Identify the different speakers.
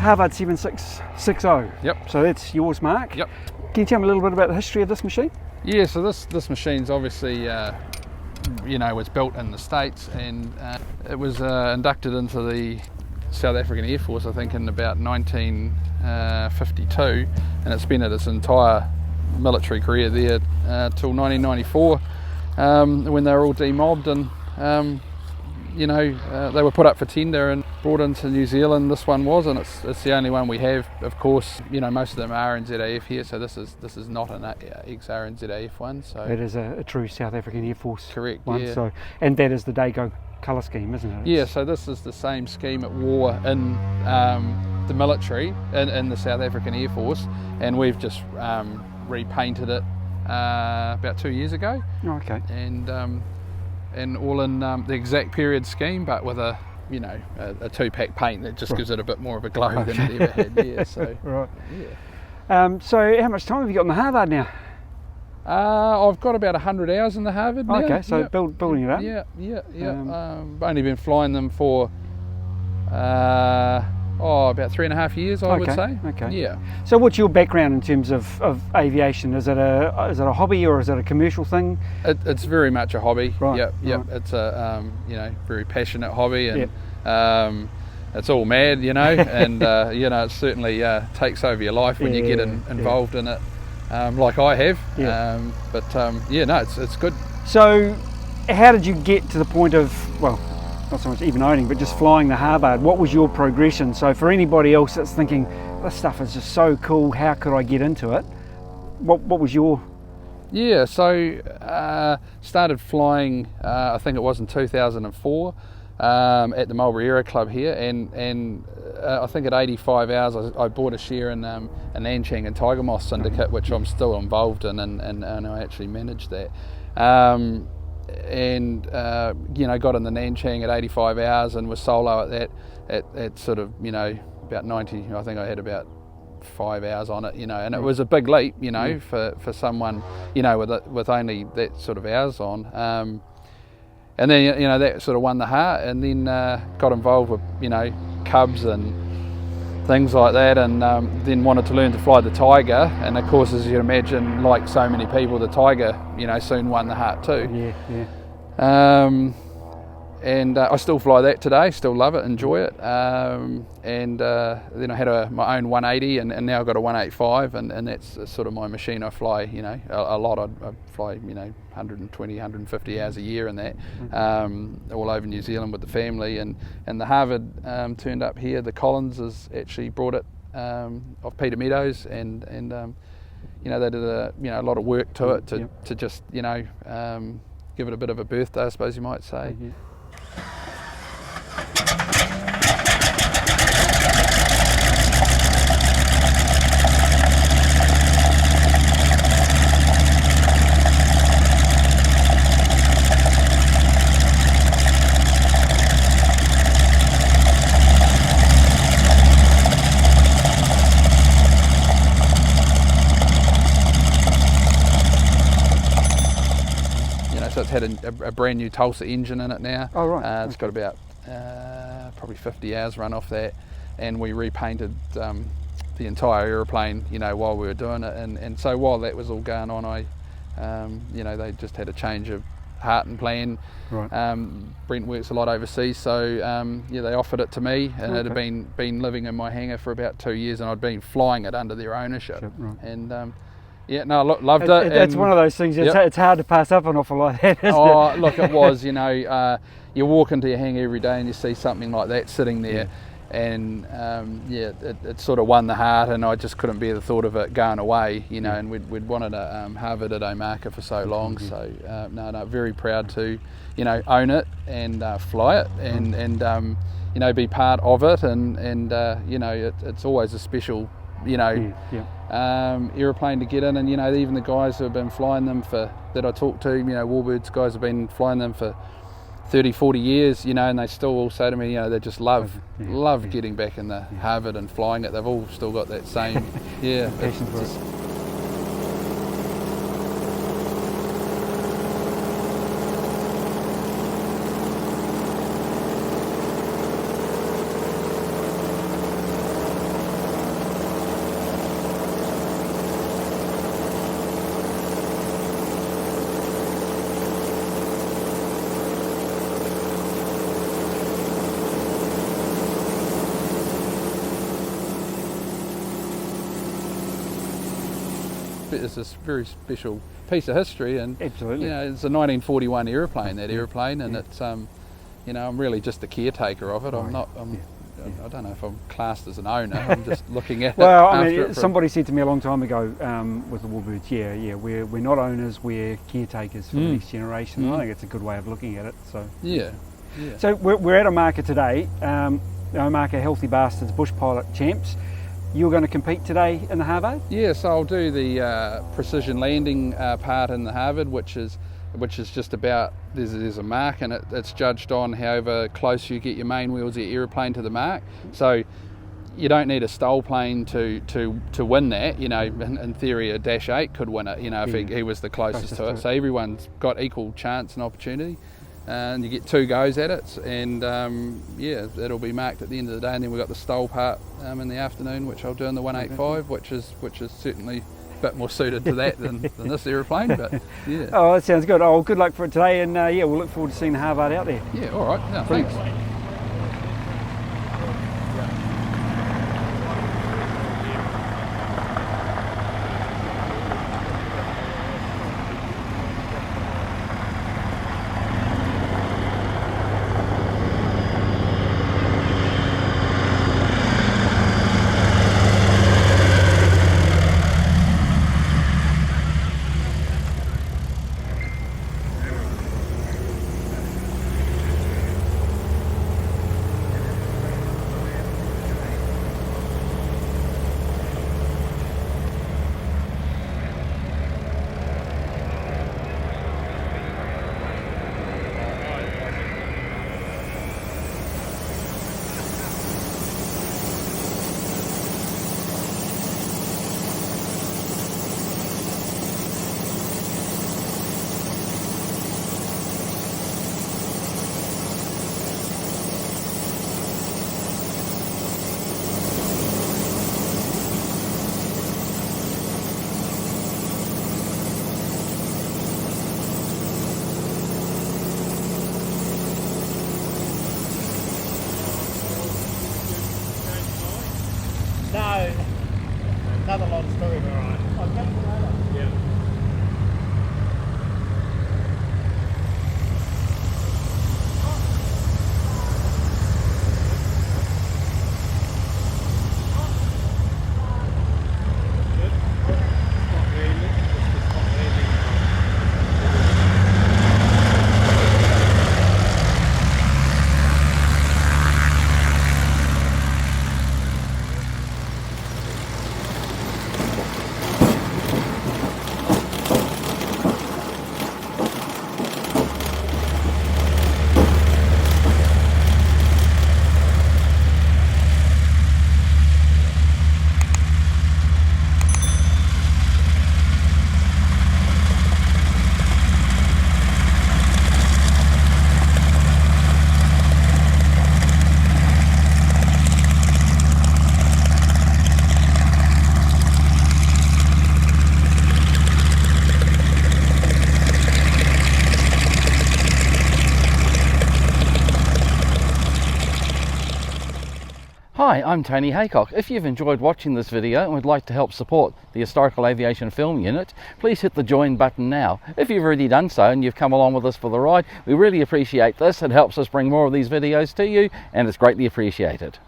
Speaker 1: Harvard 7660.
Speaker 2: Yep.
Speaker 1: So that's yours, Mark.
Speaker 2: Yep.
Speaker 1: Can you tell me a little bit about the history of this machine?
Speaker 2: Yeah, so this machine's obviously, was built in the States, and it was inducted into the South African Air Force, I think, in about 1952, and it spent its entire military career there till 1994, when they were all demobbed, and they were put up for tender and brought into New Zealand. This one was, and it's the only one we have. Of course, most of them are in Z A F here, so this is not an ex-R and Z A F one. So
Speaker 1: it is a true South African Air Force
Speaker 2: correct
Speaker 1: one.
Speaker 2: Yeah.
Speaker 1: So, and that is the Day-Glo colour scheme, isn't it?
Speaker 2: Yeah. So this is the same scheme it wore in the military in the South African Air Force, and we've just repainted it about 2 years ago.
Speaker 1: Oh, okay.
Speaker 2: And all in the exact period scheme, but with a two-pack paint that just gives it a bit more of a glow than it ever had. Yeah, so
Speaker 1: right.
Speaker 2: Yeah.
Speaker 1: So how much time have you got in the Harvard now?
Speaker 2: I've got about 100 hours in the Harvard now.
Speaker 1: Okay, so
Speaker 2: yep.
Speaker 1: building it up.
Speaker 2: Yeah. Only been flying them for about 3.5 years, I would say.
Speaker 1: Okay.
Speaker 2: Yeah.
Speaker 1: So what's your background in terms of aviation? Is it a hobby or is it a commercial thing?
Speaker 2: It's very much a hobby.
Speaker 1: Right.
Speaker 2: Yep.
Speaker 1: Right.
Speaker 2: It's a very passionate hobby, and
Speaker 1: yep.
Speaker 2: it's all mad, and it certainly takes over your life when you get involved in it, like I have.
Speaker 1: Yeah.
Speaker 2: It's good.
Speaker 1: So how did you get to the point of, well, not so much even owning, but just flying the Harvard? What was your progression? So for anybody else that's thinking, this stuff is just so cool, how could I get into it? What was your...
Speaker 2: Yeah, so started flying, I think it was in 2004, at the Mulberry-era Club here, and I think at 85 hours I bought a share in a Nanchang and Tiger Moth syndicate, which I'm still involved in, and I actually manage that. Got in the Nanchang at 85 hours and was solo at that at sort of about 90. I think I had about 5 hours on it, and it was a big leap, for someone with only that sort of hours on. And then that sort of won the heart, and then got involved with Cubs and things like that, and then wanted to learn to fly the Tiger, and of course, as you imagine, like so many people, the Tiger soon won the heart too. And I still fly that today, still love it, enjoy it, and then I had my own one eighty, and now I've got a one eighty-five, and that's sort of my machine. I fly a lot. I fly 120, 150 hours a year in that, all over New Zealand with the family, and the Harvard turned up here. The Collins has actually brought it off Peter Meadows, and they did a lot of work to it to just give it a bit of a birthday, I suppose you might say. So it's had a brand new Tulsa engine in it now.
Speaker 1: Oh, right.
Speaker 2: It's got about probably 50 hours run off that, and we repainted the entire aeroplane, while we were doing it. And so while that was all going on, they just had a change of heart and plan.
Speaker 1: Right.
Speaker 2: Brent works a lot overseas, so they offered it to me, and it had been living in my hangar for about 2 years, and I'd been flying it under their ownership.
Speaker 1: Sure, right.
Speaker 2: And loved it.
Speaker 1: It's one of those things. It's hard to pass up an offer like that, isn't it?
Speaker 2: Look, it was. You walk into your hangar every day and you see something like that sitting there, and it sort of won the heart, and I just couldn't bear the thought of it going away. And we'd wanted a Harvard at Omaka for so long. So very proud to own it and fly it, and be part of it, and it's always a special aeroplane to get in, and even the guys who have been flying them that I talk to, warbirds guys have been flying them for 30-40 years, and they still all say to me, they just love getting back in the Harvard and flying it. They've all still got that same
Speaker 1: passion for it.
Speaker 2: it's a very special piece of history, and
Speaker 1: Absolutely.
Speaker 2: you know, it's a 1941 aeroplane, that aeroplane, and it's you know, I'm really just the caretaker of it. I'm not. I don't know if I'm classed as an owner. I'm just looking at
Speaker 1: Well,
Speaker 2: it.
Speaker 1: I mean, somebody said to me a long time ago with the warbirds, we're not owners, we're caretakers for the next generation. I think it's a good way of looking at it. So
Speaker 2: yeah.
Speaker 1: So we're at Omaka today, Omaka Healthy Bastards Bush Pilot Champs. You're going to compete today in the Harvard?
Speaker 2: Yeah, so I'll do the precision landing part in the Harvard, which is just about, there's a mark, and it's judged on however close you get your main wheels of your aeroplane to the mark. So you don't need a STOL plane to win that. You know, in theory a Dash 8 could win it, you know, if he was the closest to it. So everyone's got equal chance and opportunity, and you get 2 goes at it, and it'll be marked at the end of the day. And then we've got the STOL part in the afternoon, which I'll do in the 185, which is certainly a bit more suited to that than this aeroplane, but yeah.
Speaker 1: Oh, that sounds good. Oh, good luck for it today, and we'll look forward to seeing the Harvard out there.
Speaker 2: Yeah, all right. No, thanks.
Speaker 3: No, another long story. All right. I'll come to later. Yeah.
Speaker 4: Hi, I'm Tony Haycock. If you've enjoyed watching this video and would like to help support the Historical Aviation Film Unit, please hit the join button now. If you've already done so and you've come along with us for the ride, we really appreciate this. It helps us bring more of these videos to you, and it's greatly appreciated.